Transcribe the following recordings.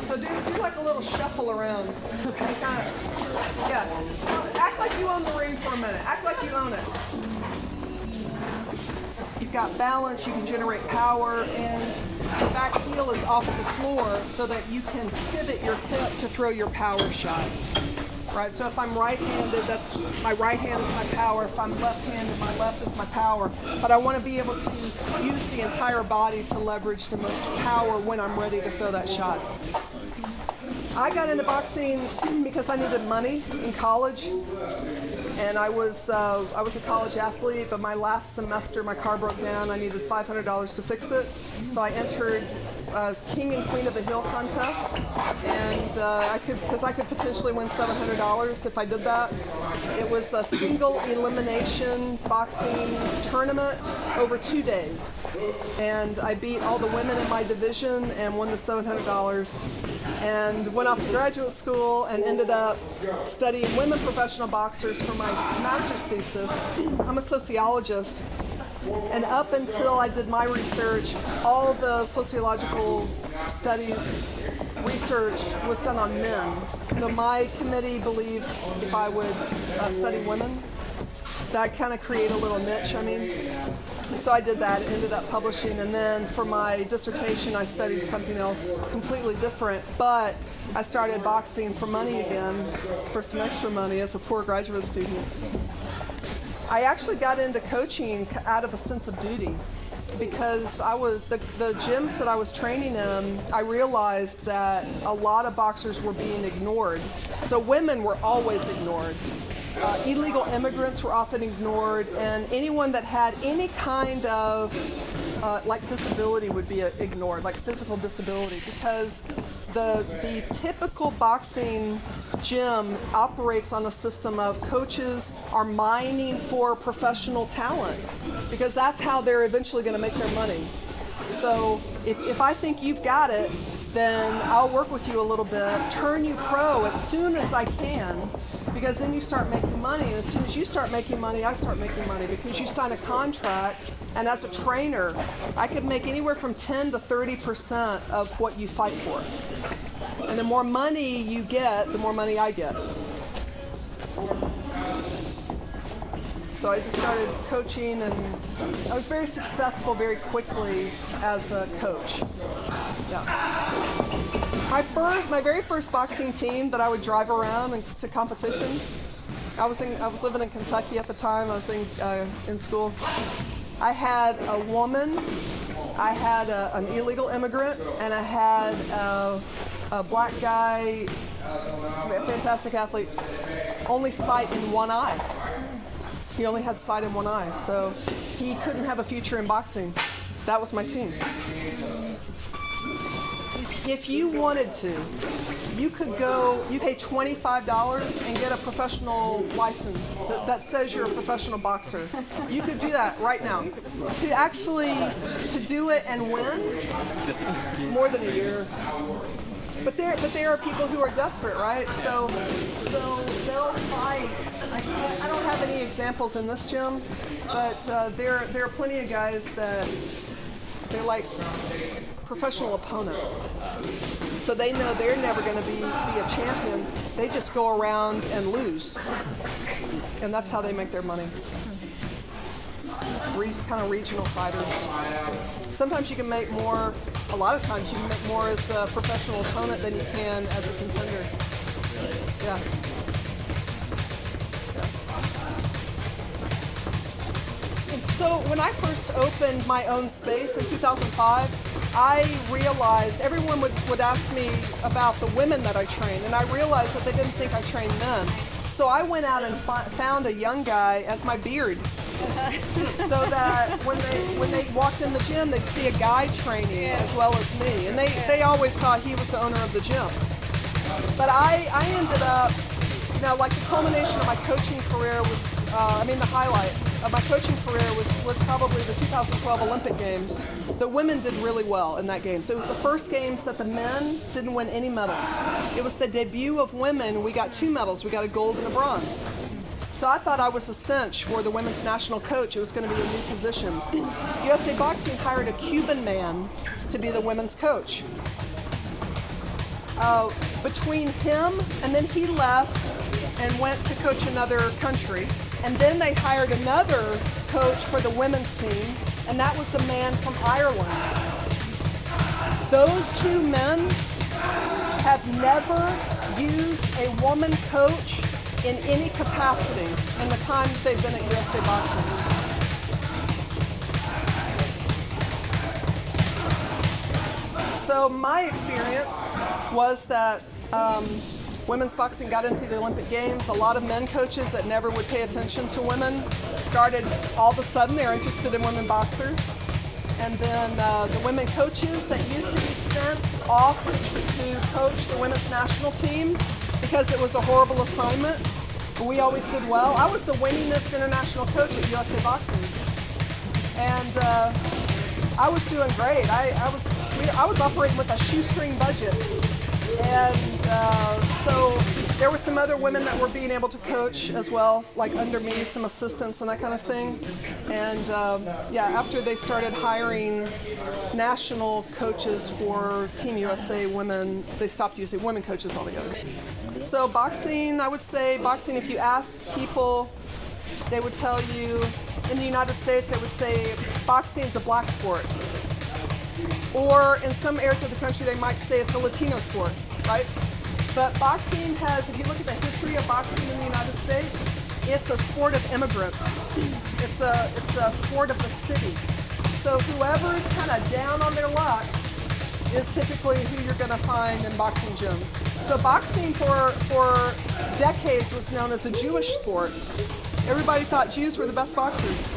So do like a little shuffle around. Okay. Yeah. Act like you own the ring for a minute. Act like you own it. You've got balance, you can generate power, and your back heel is off the floor so that you can pivot your hip to throw your power shot. Right, so if I'm right-handed, that's my right hand is my power. If I'm left-handed, my left is my power. But I want to be able to use the entire body to leverage the most power when I'm ready to throw that shot. I got into boxing because I needed money in college, and I was a college athlete. But my last semester, my car broke down. I needed $500 to fix it, so I entered King and Queen of the Hill contest, and I could potentially win $700 if I did that. It was a single elimination boxing tournament over 2 days, and I beat all the women in my division and won the $700, and went off to graduate school and ended up studying women professional boxers for my master's thesis. I'm a sociologist. And up until I did my research, all the sociological studies research was done on men. So my committee believed if I would study women, that kind of create a little niche, So I did that, ended up publishing, and then for my dissertation I studied something else completely different, but I started boxing for money again, for some extra money as a poor graduate student. I actually got into coaching out of a sense of duty because I was the gyms that I was training in, I realized that a lot of boxers were being ignored. So women were always ignored. Illegal immigrants were often ignored, and anyone that had any kind of like disability would be ignored, like physical disability, because the typical boxing gym operates on a system of coaches are mining for professional talent because that's how they're eventually going to make their money. So if I think you've got it, then I'll work with you a little bit, turn you pro as soon as I can, because then you start making money, and as soon as you start making money, I start making money because you sign a contract, and as a trainer, I could make anywhere from 10 to 30% of what you fight for. And the more money you get, the more money I get. So I just started coaching, and I was very successful very quickly as a coach. Yeah. My very first boxing team that I would drive around to competitions. I was living in Kentucky at the time. I was in school. I had a woman, I had an illegal immigrant, and I had a black guy, a fantastic athlete, only sight in one eye. He only had sight in one eye, so he couldn't have a future in boxing. That was my team. If you wanted to, you could go, you pay $25 and get a professional license that says you're a professional boxer. You could do that right now. To do it and win, more than a year. But there are people who are desperate, right? So they'll fight. I don't have any examples in this gym, but there are plenty of guys that they're like professional opponents. So they know they're never going to be a champion. They just go around and lose, and that's how they make their money. Kind of regional fighters. Sometimes you can make more, a lot of times you can make more as a professional opponent than you can as a contender. Yeah. So when I first opened my own space in 2005, I realized everyone would ask me about the women that I trained, and I realized that they didn't think I trained men. So I went out and found a young guy as my beard. So that when they walked in the gym, they'd see a guy training as well as me, and they always thought he was the owner of the gym. But I ended up, like the culmination of my coaching career was, the highlight of my coaching career was probably the 2012 Olympic Games. The women did really well in that game. So it was the first games that the men didn't win any medals. It was the debut of women. We got 2 medals. We got a gold and a bronze. So I thought I was a cinch for the women's national coach. It was going to be a new position. USA Boxing hired a Cuban man to be the women's coach. between him, and then he left and went to coach another country. And then they hired another coach for the women's team, and that was a man from Ireland. Those two men have never used a woman coach in any capacity in the time that they've been at USA Boxing. So my experience was that women's boxing got into the Olympic Games. A lot of men coaches that never would pay attention to women started, all of a sudden they're interested in women boxers. And then the women coaches that used to be sent off to coach the women's national team because it was a horrible assignment. We always did well. I was the winningest international coach at USA Boxing. And I was doing great. I was operating with a shoestring budget. And so there were some other women that were being able to coach as well, like under me, some assistants and that kind of thing. And after they started hiring national coaches for Team USA women, they stopped using women coaches altogether. So boxing, I would say boxing, if you ask people, they would tell you, in the United States, they would say boxing is a black sport. Or in some areas of the country, they might say it's a Latino sport, right? But boxing has, if you look at the history of boxing in the United States, it's a sport of immigrants. It's a sport of the city. So whoever is kind of down on their luck is typically who you're going to find in boxing gyms. So boxing for decades was known as a Jewish sport. Everybody thought Jews were the best boxers.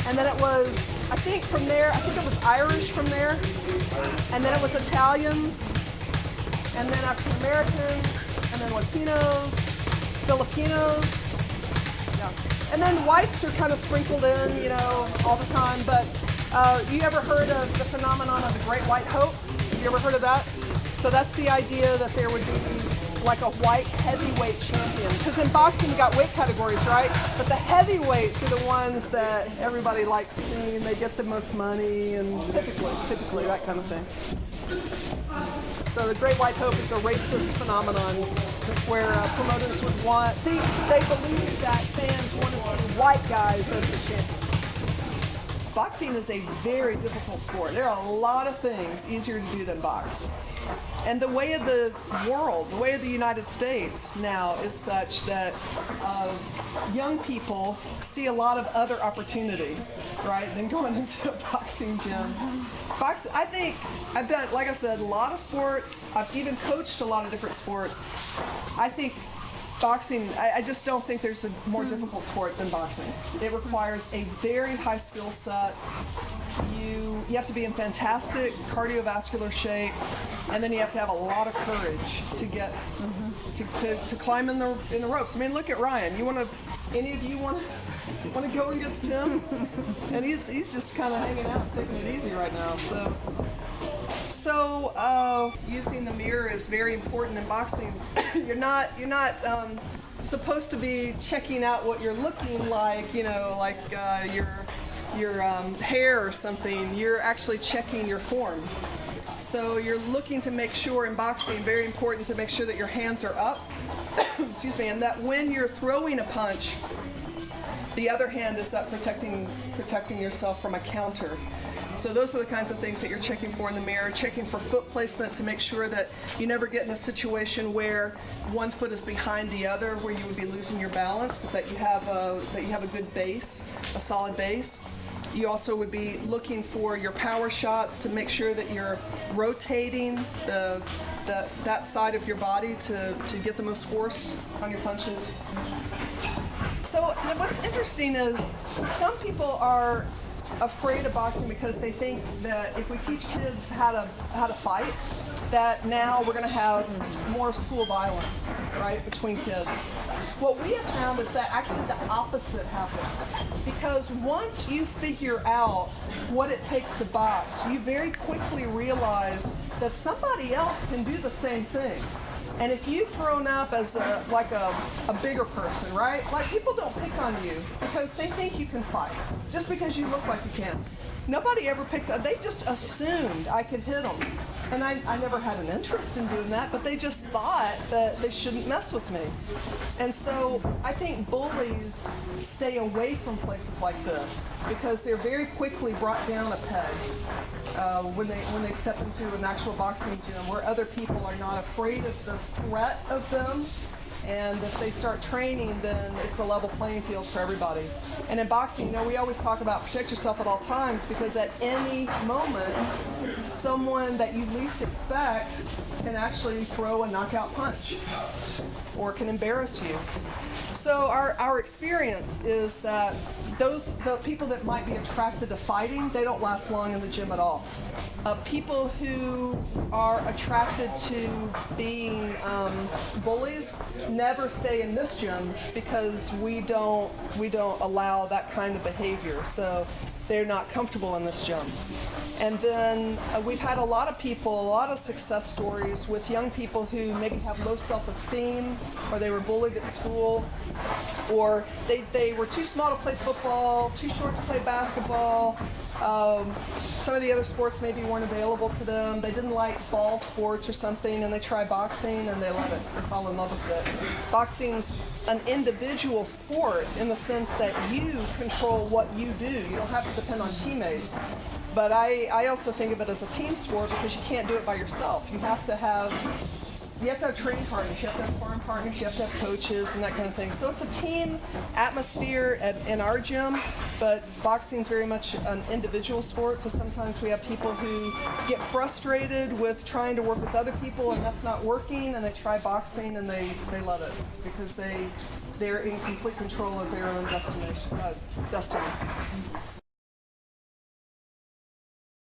And then it was, I think from there, I think it was Irish from there, and then it was Italians, and then African Americans, and then Latinos, Filipinos, yeah. And then whites are kind of sprinkled in, you know, all the time. But you ever heard of the phenomenon of the Great White Hope? Have you ever heard of that? So that's the idea that there would be like a white heavyweight champion. Because in boxing you got weight categories, right? But the heavyweights are the ones that everybody likes seeing. They get the most money, and typically that kind of thing. So the Great White Hope is a racist phenomenon where promoters would want, they believe that fans want to see white guys as the champions. Boxing is a very difficult sport. There are a lot of things easier to do than box. And the way of the world, the way of the United States now is such that young people see a lot of other opportunity, right, than going into a boxing gym. I think I've done, like I said, a lot of sports. I've even coached a lot of different sports. I think boxing, I just don't think there's a more difficult sport than boxing. It requires a very high skill set. You have to be in fantastic cardiovascular shape, and then you have to have a lot of courage to get to climb in the ropes. I mean, look at Ryan. Any of you want to go against him? And he's just kind of hanging out, taking it easy right now. So using the mirror is very important in boxing. You're not supposed to be checking out what you're looking like, you know, like your hair or something. You're actually checking your form. So you're looking to make sure in boxing, very important to make sure that your hands are up, excuse me, and that when you're throwing a punch, the other hand is up protecting yourself from a counter. So those are the kinds of things that you're checking for in the mirror, checking for foot placement to make sure that you never get in a situation where one foot is behind the other, where you would be losing your balance, but that you have a good base, a solid base. You also would be looking for your power shots to make sure that you're rotating that side of your body to get the most force on your punches. So what's interesting is some people are afraid of boxing because they think that if we teach kids how to fight, that now we're going to have more school violence, right, between kids. What we have found is that actually the opposite happens, because once you figure out what it takes to box, you very quickly realize that somebody else can do the same thing. And if you've grown up as a bigger person, right? Like, people don't pick on you because they think you can fight just because you look like you can. Nobody ever picked on, they just assumed I could hit them. And I never had an interest in doing that, but they just thought that they shouldn't mess with me. And so I think bullies stay away from places like this because they're very quickly brought down a peg when they step into an actual boxing gym where other people are not afraid of the threat of them. And if they start training, then it's a level playing field for everybody. And in boxing, you know, we always talk about protect yourself at all times because at any moment, someone that you least expect can actually throw a knockout punch or can embarrass you. So our experience is that the people that might be attracted to fighting, they don't last long in the gym at all. People who are attracted to being bullies never stay in this gym because we don't allow that kind of behavior. So they're not comfortable in this gym. And then we've had a lot of success stories with young people who maybe have low self-esteem, or they were bullied at school, or they were too small to play football, too short to play basketball. Some of the other sports maybe weren't available to them. They didn't like ball sports or something, and they try boxing and they love it. They fall in love with it. Boxing's an individual sport in the sense that you control what you do. You don't have to depend on teammates. But I also think of it as a team sport because you can't do it by yourself. You have to have training partners, you have to have sparring partners, you have to have coaches and that kind of thing. So it's a team atmosphere in our gym, but boxing is very much an individual sport. So sometimes we have people who get frustrated with trying to work with other people and that's not working, and they try boxing and they love it because they're in complete control of their own destiny.